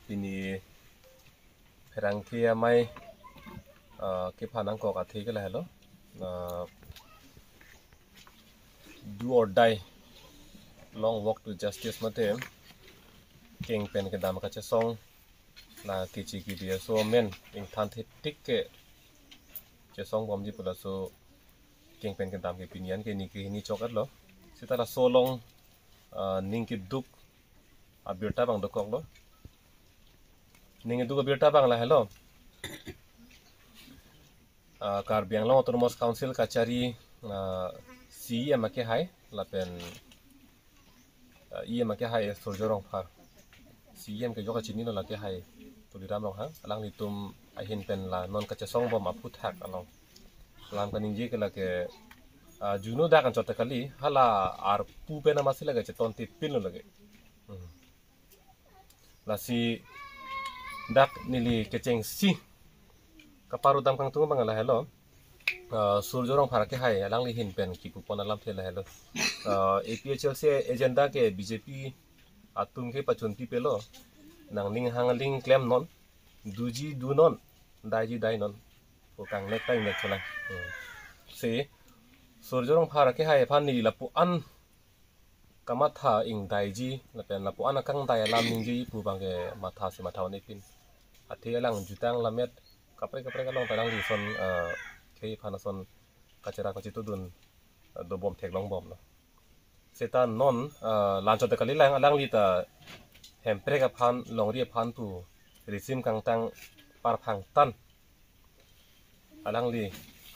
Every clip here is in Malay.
Pini Perangkia mai Kipanang ko kathi kala hello. Do or die. Long walk to justice mate. King pen ke dam kache song na kichi ki dia so men ing than tik ke che song bom ji pula so king pen ke dam ke pinian ke ni chokat lo sitala so long ning ki duk abirta bang dokok lo ning duk abirta bang la hello kar biang long autonomous council kachari si amake hai la pen amake hai sorjorong phar CM ke joka chini no la ke hai tuliram long hang alang litum ahin pen la non kache song bom aput hak along lam kaning je ke la ke juno da kan chota kali hala ar pu pe na masila ga cheton ti pin lo lage la si dak nili kecheng si kaparu dam kang tunga bangala hello surjorong phara ke hai alang li hin pen ki pu pon alam thela hello APHL se agenda ke BJP atum ke pachunti pelo nang ning hangaling claim non duji du non daiji dai non ko kang nek tai nek chola se surjorong phara ke hai phan ni lapu an kamatha ing daiji la pen lapu an kang dai lam ning ji pu bang ke matha se matha ne pin athi alang jutang lamet kapre ka long tarang ri son ke phana son kachera ko chitu dun do bom thek long bom no seta non lancho de kali lang alang li ta hempre ka phan longri phan tu risim kang tang par phang tan alang li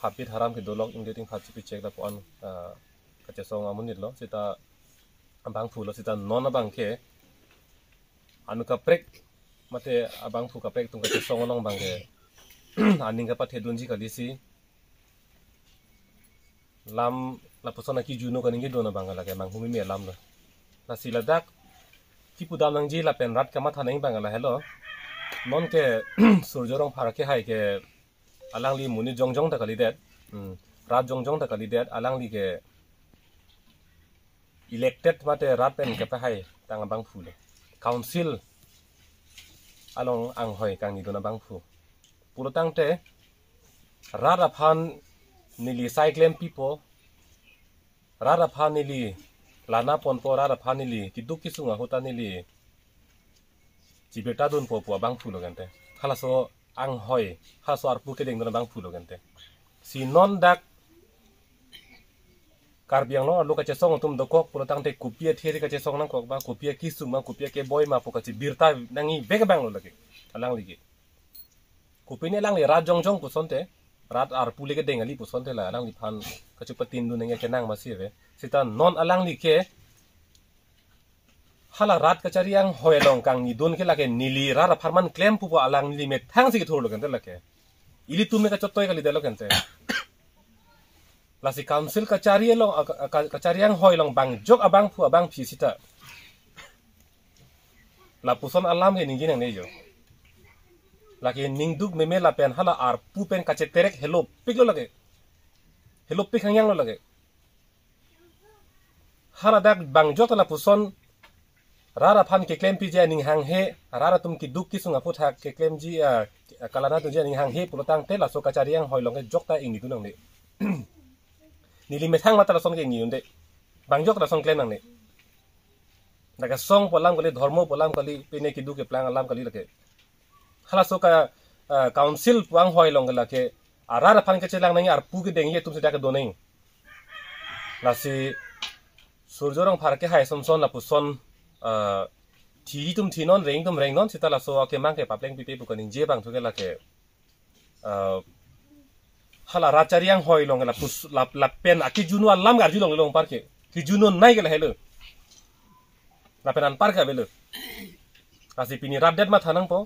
hapit haram ki dolok ingeting phachi pi check la pon ka che song amunit lo seta abang phu lo seta non abang ke anu ka prek mate abang phu ka prek tung ka che song long bang ke aning ka pathe dunji kali si lam la persona ki juno kaning ge dona bangala ke mang humi me lam lo la siladak ki pudam nang ji la pen rat kama thanai bangala hello non ke surjorong phara ke hai ke alang li muni jongjong ta kali det rat jongjong ta kali det alang li ke elected mate rat pen ke pa hai tang bang phu le council along ang hoi kang ni dona bang phu pulotang te rat aphan nili cyclem people rara phanili lana ponpo rara phanili kiduk kisunga hota nili chibeta dun popo bang phulo gante khalaso ang hoi khaso arpu ke deng bang phulo gante si non dak karbiang no lo ka che song tum dokok pulotang te kupia theri ka che song nang kok ba kupia kisuma kupia ke boy ma po ka chi birta nangi beg bang lo lagi alang ligi kupine lang li rajong jong pusonte rat ar pule ke dengali puson te la alang li phan kachupatin du nenge kenang masive sita non alang li ke hala rat kachariang hoelong kang ni don ke la ke nili rara farman claim pu alang li me thang si ke thor lo kan te la ke ili tu me ka chottoy kali de lo kan te la si council kachari long kachariang hoelong bang jok abang pu abang phi sita la puson alam ke ningi nang ne jo lagi ningduk meme la pen hala ar pu pen kache terek hello pik lo lage hello pik hangyang lo lage hala dak bang jota la puson rara phan ke claim pi je ning hang he rara tum ki duk ki sunga put hak ke claim ji kalana tu je ning hang he pulotang te la so kachari yang hoi long ke jok ta ing ni tu nang ne nili me thang mata la son ke ngi unde bang jok la son claim nang ne daga song polam kali dharmo polam kali pene ki duk ke plang alam kali lage hala so ka council puang hoi long la ke arara phan ke chelang nang ar pu ke deng ye tum se dak doneng la si surjorong phar ke hai som son la puson thi tum thi non reng non sita la so ke mang ke papleng pi pe bu kaning je bang thu ke la ke hala rachariang hoi long la pus la pen aki juno alam gar ju long par ke ki juno nai ke la helo la penan par ka belo kasi pini rabdet ma thanang po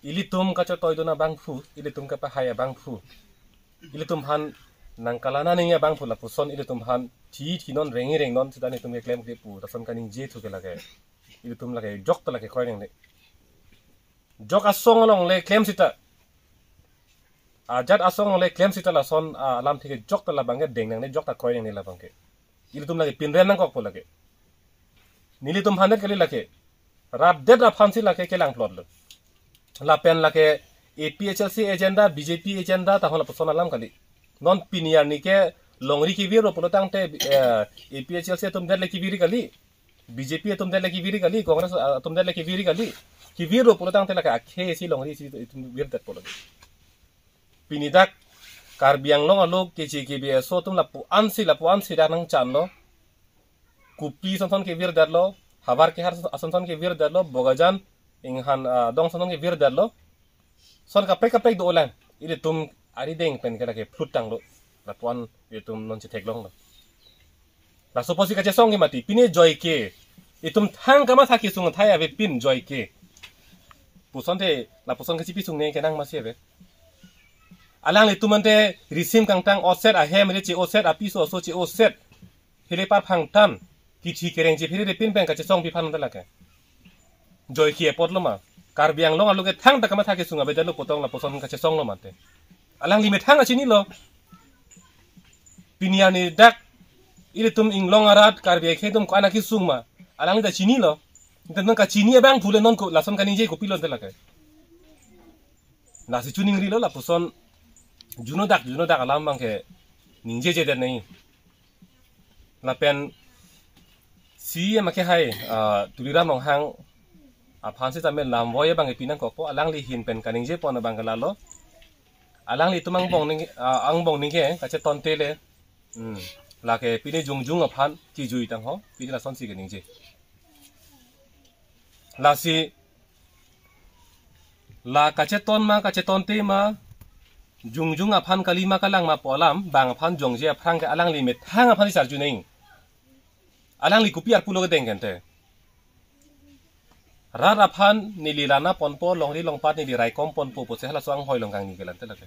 ilitum kacho toy dona bang phu ilitum ka pa haya bang phu ilitum han nang kalana ninga bang phu la puson ilitum han thi non reng non sidani tum ke claim ke pu ta son kaning je thu ke lage ilitum lage jok ta lage khoi nang ne jok asong long le claim sita jat asong le claim sita la son alam thike jok ta la bang ke deng nang ne jok ta khoi nang ne la bang ke ilitum lage pin ren nang kok pu lage nilitum hanet kali lage rat det ra phan si la ke lang plot lo la pen la ke APHLC agenda BJP agenda ta hola persona lam kali non piniar ni ke longri ki viro polotang te APHLC tum det le ki viri kali BJP tum det le ki viri kali Congress tum det le ki viri kali ki viro polotang te la ka akhe si longri si tum vir det polot pinidak karbiang long alok ke chi ke be so tum la pu ansi da nang chan lo kupi son ke vir dar lo habar ke har son ke vir dar lo bogajan inghan dong son ke vir dar lo son kapek do lang ile tum ari deng pen ke flut tang lo la puan ile tum non chi tek long lo la suppose ka che song ki mati pine joy ke itum thang kama thaki sung thai ave pin joy ke puson te la puson ka chi pi sung ne ke nang ma se be alang le tumante risim kang tang offset a hem le chi offset a pi so chi offset hele par phang tam ki chi kereng chi phire pin pen ka che song pi phan la ke joy ke pot lo ma karbiang long alu ke thang ta kama thaki sung ave dalo potong la puson ka che song lo mate alang li me thang a chi ni lo pinia ni dak ile tum ing long arat karbi ke tum ko ana ki sung ma alang da chini lo dan ka chini bang phule non ko lason ka ni je ko pilon de la ke na si chuning ri lo la puson juno dak alam bang ke ning je de nei la pen si ma ke hai tulira mong hang a phan se tamen lam voye bang e pinang ko po alang li hin pen ka ning je pon bang la lo alang li tumang bong ning ang bong ning ke ka che ton te le la ke pini jung a phan ki jui tang ho pini la son si ke ning je la si la ka che ton te ma jung a phan kalima kalang ma polam bang phan jong je phrang ke alang li me thang a phan sar ju ning alang li kupi ar pulo ke deng kente ra phan ni li lana ponpo longri longpat ni li rai kom ponpo po se hala swang hoi long kang ni ke lan te la ke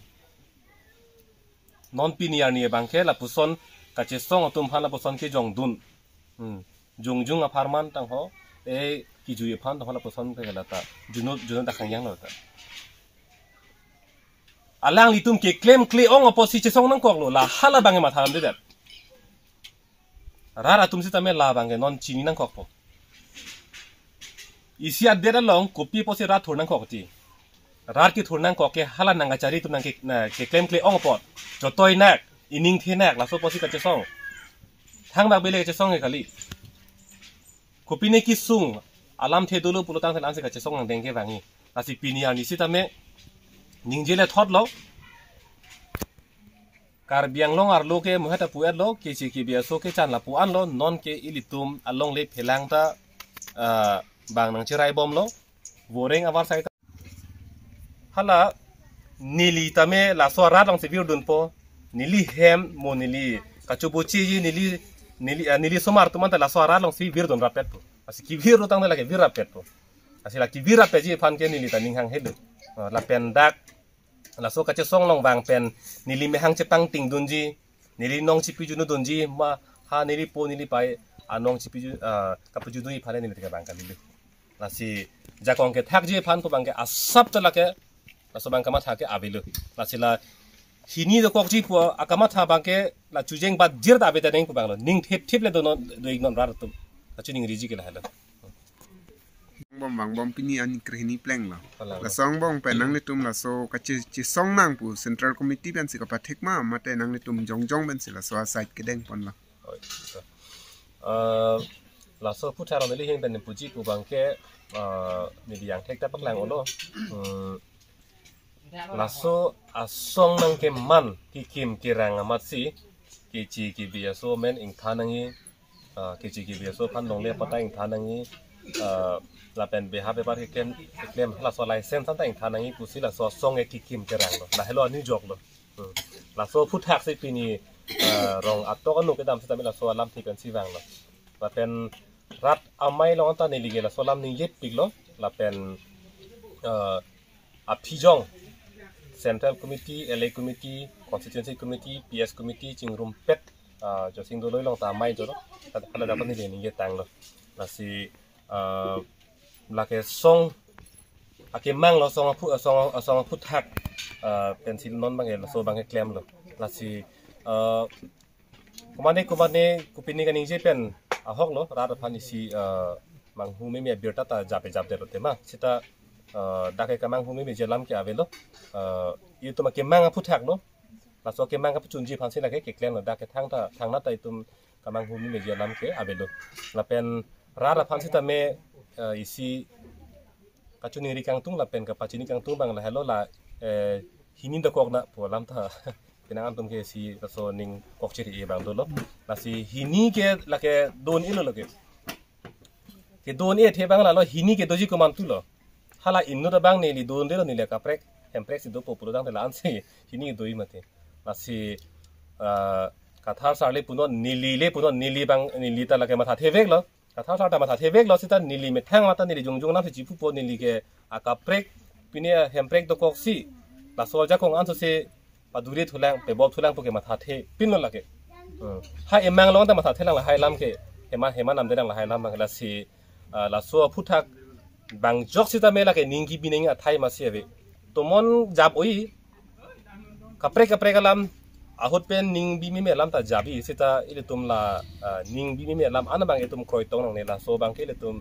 non piniar ni bang ke la puson ka che song atum phan la puson ke jong dun jung a pharman tang ho e ki ju phan ta la puson ke la ta juno ta khang yang lo ta alang li tum ke claim ong opposite che song nang kok lo la hala bang ma tham de dat rara tum si tame la bang non chini nang kok po isia de da long kopi po se ra thor nang kok ti rar ki thor nang kok ke hala nang achari tum nang ke claim ong pot jotoi nak ining the nak la so po si ka che song thang bak bele che song e kali kopi ne ki sung alam the dulu pulutang san anse ka che song nang deng ke bangi asi pinia ni si tame ningjele thot lo karbiang long ar lo ke muhata puet lo ke chi ki bia so ke chan la pu an lo non ke ilitum along le phelang ta bang nang chirai bom lo voreng awar sai ta hala nili tame la so ra long se bir dun po nili hem mo nili kachubu chi nili somar tuman ta la so ra long si bir dun rapet po asi ki vir tang la ke vir rapet po asi la ki vir rapet ji phan ke nili ta ning hang hedu la pen dak la so ka che song long bang pen nili me hang che pang ting dunji nili nong chi piju nu dunji ma ha nili po nili pai anong chi piju ka piju dui phale nili ka bang ka nili la si jakong ke thak je phan ko bang ke asap ta la ke la so bang ka ma tha ke abilu la si la hini do kok ji po akama tha bang ke la chujeng ba jir da be ta ning ko bang lo ning thep le do non ra tu la chu ning ri ji ke la hala bom pini ani krihini pleng la song bong pe nang le tum la so ka chi song nang pu central committee ben si ka pathik ma mate nang le tum jong ben si la so site ke deng pon la la so pu tharo le hing ben puji pu bang ke ni yang thek ta pak lang olo la so asong nang ke man ki kim ki rang amat si ki chi ki bia so men ing thanangi ki chi ki bia so phan dong le pata ing thanangi la pen beha be par claim la so license tan ing thanangi pusi la so song e ki kim ke rang lo la hello ni jok lo la so pu thak si pini rong atok anu ke dam sa la so lam thi pen si wang lo la pen rat amai long ta ni lige la so lam ni yet pik lo la pen apijong Central Committee, LA Committee, Constituency Committee, PS Committee, Chingrum Pet, jo sing dolo long ta mai jo lo, kada dapat ni ni ye tang lo. La si la ke song ake mang lo song put hak pensil non bang la so bang claim lo. La si kumane kupini kaning je pen ahok lo rada pani si manghumi me birta ta jape rote ma sita dake ka manghumi me jelam ke avelo itu ma ke manga puthak no la so ke manga puchunji phansi la ke kleng no dake thang na ta itum ka manghumi me jelam ke avelo la pen ra phansi ta me isi kachuni ri kang tung la pen ka pachini kang tung bang la hello la hinin da kok na po lam tha pinang am tum ke si so ning kok chiri e bang do lo la si hini ke la ke don ilo lo ke don e the bang la lo hini ke doji ko man tu lo hala inno da bang ne li don de lo ni le ka prek emprek si do po pro dang de lan si hini doi mate la si kathar sarle puno nili bang nili ta la ke ma tha the vek lo kathar sa ta ma tha the vek lo si ta nili me thang ma ta nili jung na si pu po nili ke aka prek pine emprek do kok si la so ja kong an so se paduri thulang pe bob thulang po ke ma tha the pin lo la ke ha emang long ta ma tha the lang la hai lam ke hema nam de lang la hai lam bang la si la so phuthak bang jok sita me la ke ningi bining a thai ma se ve to mon jab oi kapre kalam ahot pen ning bi mi me lam ta jabi sita ile tum la ning bi mi me lam an bang etum kroi tong nang ne la so bang ke le tum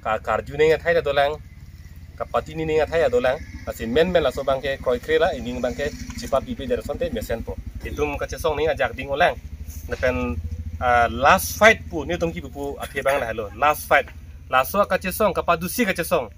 ka karju ne thai da dolang ka pati ni ne thai da dolang asi men la so bang ke kroi kre la ning bang ke chipa pi pe der son te mesen po etum ka che song ni a jak ding olang na pen last fight pu ni tum ki pu a the bang la hello last fight la so ka che song ka padusi ka che song